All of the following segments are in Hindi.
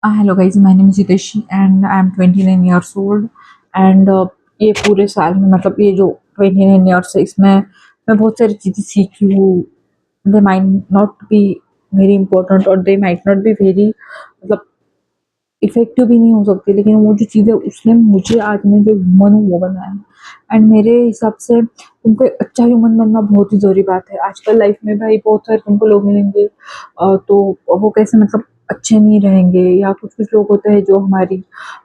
Hello guys, my name is Hiteshi and I am 29 years old and ये पूरे साल में मतलब ये जो 29 years है इसमें मैं बहुत सारी चीज़ें सीखी हूँ। They might not be very important और they might not be very मतलब इफ़ेक्टिव भी नहीं हो सकती, लेकिन वो जो चीज़ें उसने मुझे आज मैं जो ह्यूमन हूँ वो बनाया है। एंड मेरे हिसाब से तुमको एक अच्छा ह्यूमन बनना बहुत ही ज़रूरी बात है। आजकल लाइफ में भाई बहुत सारे तुमको लोग मिलेंगे तो वो कैसे मतलब अच्छे नहीं रहेंगे, या कुछ-कुछ लोग होते हैं जो हमारी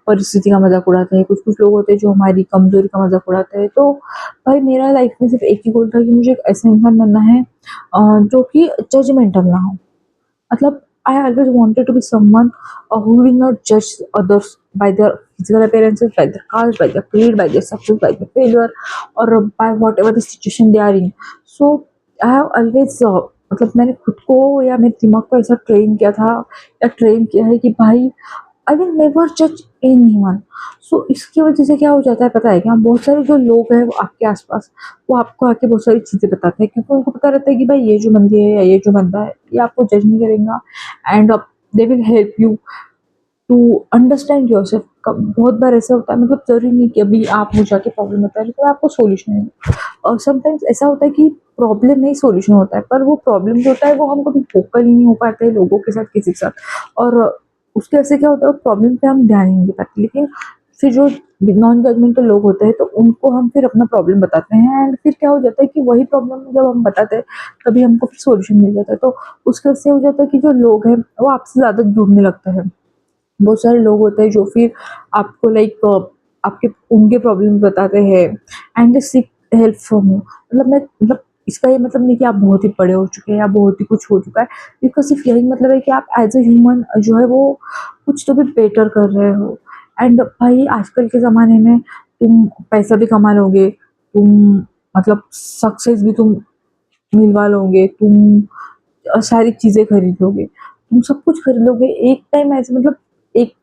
परिस्थिति का मज़ाक उड़ाते हैं, कुछ-कुछ लोग होते हैं जो हमारी कमज़ोरी का मज़ाक उड़ाते हैं। तो भाई मेरा लाइफ में सिर्फ़ एक ही गोल था कि मुझे एक ऐसा इंसान बनना है जो कि जजमेंटल ना हो। मतलब I always wanted to be someone who will not judge others by their physical appearances, by their caste, by their creed, by their success, by their failure, or by whatever the situation they are in. So I have always मतलब मैंने खुद को या मेरे दिमाग को ऐसा ट्रेन किया था या ट्रेन किया है कि भाई आई विल नेवर जज एनीवन। सो इसकी वजह से क्या हो जाता है पता है क्या, बहुत सारे जो लोग हैं वो आपके आसपास वो आपको आके बहुत सारी चीज़ें बताते हैं, क्योंकि उनको पता रहता है कि भाई ये जो बंदी है या ये जो बंदा है ये आपको जज नहीं करेगा and they will help you to understand yourself. बहुत बार ऐसा होता है, मतलब ज़रूरी नहीं कि अभी आप मुझे आके प्रॉब्लम बता रहे हो तो आपको सॉल्यूशन है। और समटाइम्स ऐसा होता है कि प्रॉब्लम में ही सॉल्यूशन होता है, पर वो प्रॉब्लम जो होता है वो हम कभी फोकल ही नहीं हो पाते लोगों के साथ किसी के साथ। और उसके वजह से क्या होता है, प्रॉब्लम पे हम ध्यान ही नहीं दे पाते। लेकिन फिर जो नॉन जजमेंटल लोग होते हैं तो उनको हम फिर अपना प्रॉब्लम बताते हैं एंड फिर क्या हो जाता है कि वही प्रॉब्लम जब हम बताते हैं तभी हमको फिर सॉल्यूशन मिल जाता है। तो उसके वजह से हो जाता है कि जो लोग हैं वो आपसे ज़्यादा जुड़ने लगते हैं। बहुत सारे लोग होते हैं जो फिर आपको लाइक आपके उनके प्रॉब्लम बताते हैं and they seek help from you. मतलब मैं मतलब इसका ये मतलब नहीं कि आप बहुत ही बड़े हो चुके हैं या बहुत ही कुछ हो चुका है। इसका सिर्फ यही मतलब है कि आप एज ए ह्यूमन जो है वो कुछ तो भी बेटर कर रहे हो। एंड भाई आजकल के ज़माने में तुम पैसा भी कमा लोगे, तुम मतलब सक्सेस भी तुम मिलवा लोगे, तुम सारी चीज़ें खरीद लोगे, तुम सब कुछ खरीदोगे। एक टाइम ऐसे मतलब एक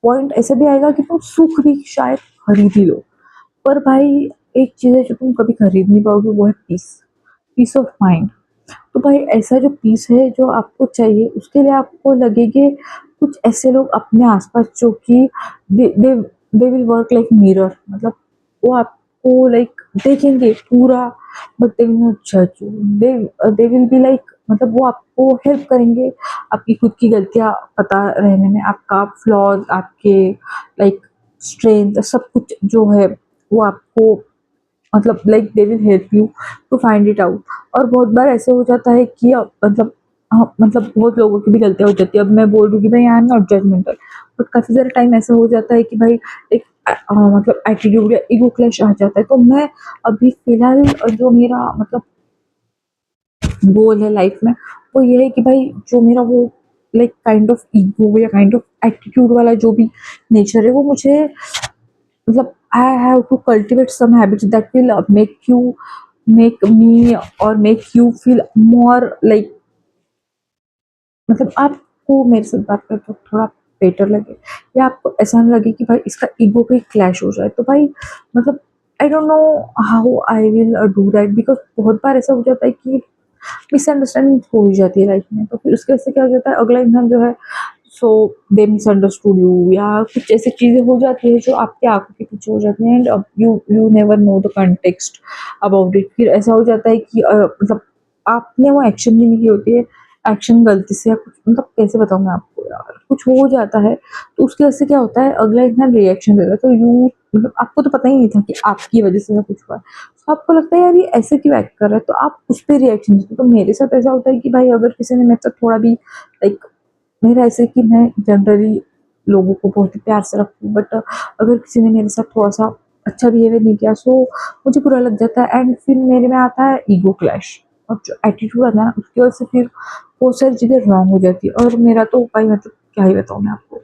पॉइंट ऐसा भी आएगा कि तुम सुख भी शायद खरीद ही लो। पर भाई एक चीज़ है जो तुम कभी खरीद नहीं पाओगे, वो है पीस, पीस ऑफ माइंड। तो भाई ऐसा जो पीस है जो आपको चाहिए उसके लिए आपको लगेंगे कुछ ऐसे लोग अपने आसपास जो कि they they they will work like mirror. मतलब वो आपको लाइक देखेंगे पूरा, बट दे विल नॉट जज you. They will be like मतलब वो आपको हेल्प करेंगे आपकी खुद की गलतियाँ पता रहने में, आपका फ्लॉज, आपके लाइक स्ट्रेंथ, सब कुछ जो है वो आपको मतलब like they will help you to find it out. और बहुत बार ऐसे हो जाता है कि मतलब हाँ, मतलब बहुत लोगों की भी गलतियाँ हो जाती है। अब मैं बोल रही हूँ कि भाई I am not judgmental, but काफ़ी सारा टाइम ऐसा हो जाता है कि भाई एक मतलब एटीट्यूड या ईगो क्लैश आ जाता है। तो मैं अभी फ़िलहाल जो मेरा मतलब गोल है लाइफ में वो ये है कि भाई जो मेरा वो लाइक काइंड ऑफ ईगो या काइंड ऑफ एटीट्यूड वाला जो भी नेचर है वो मुझे मतलब I have to cultivate some habits that will make me और make you feel more like मतलब आपको मेरे साथ बात करके थोड़ा बेटर लगे, या आपको ऐसा ना लगे कि भाई इसका ईगो पे क्लैश हो जाए। तो भाई मतलब I don't know how I will do that, because बहुत बार ऐसा हो जाता है कि मिसअंडरस्टैंडिंग हो ही जाती है लाइफ में। तो फिर उसकी वजह से क्या हो जाता है, अगला इंसान जो है सो दे मिसअंडरस्टूड यू या कुछ ऐसी चीज़ें हो जाती है जो आपकी आंखों के पीछे हो जाती हैं and you you never know the context about it. फिर ऐसा हो जाता है कि मतलब आपने वो एक्शन भी नहीं की होती है, एक्शन गलती से या कुछ मतलब कैसे बताऊँ मैं आपको यार, कुछ हो जाता है तो उसकी वजह से क्या होता है अगला इंसान रिएक्शन देता है। तो यू मतलब आपको तो पता ही नहीं था कि आपकी वजह से कुछ हुआ है, तो आपको लगता है यार ये ऐसे क्यों एक्ट कर रहा है, तो आप उस पर रिएक्शन देते हो। तो मेरे साथ ऐसा होता है कि भाई अगर किसी ने मेरे साथ थोड़ा भी लाइक मेरा ऐसे कि मैं जनरली लोगों को बहुत ही प्यार से रखती हूँ, बट अगर किसी ने मेरे साथ थोड़ा सा अच्छा बिहेवियर नहीं किया सो मुझे बुरा लग जाता है एंड फिर मेरे में आता है ईगो क्लैश। और जो एटीट्यूड आता है ना उसकी वजह से फिर बहुत सारी चीज़ें रॉन्ग हो जाती है और मेरा तो भाई मतलब क्या ही बताऊँ मैं आपको।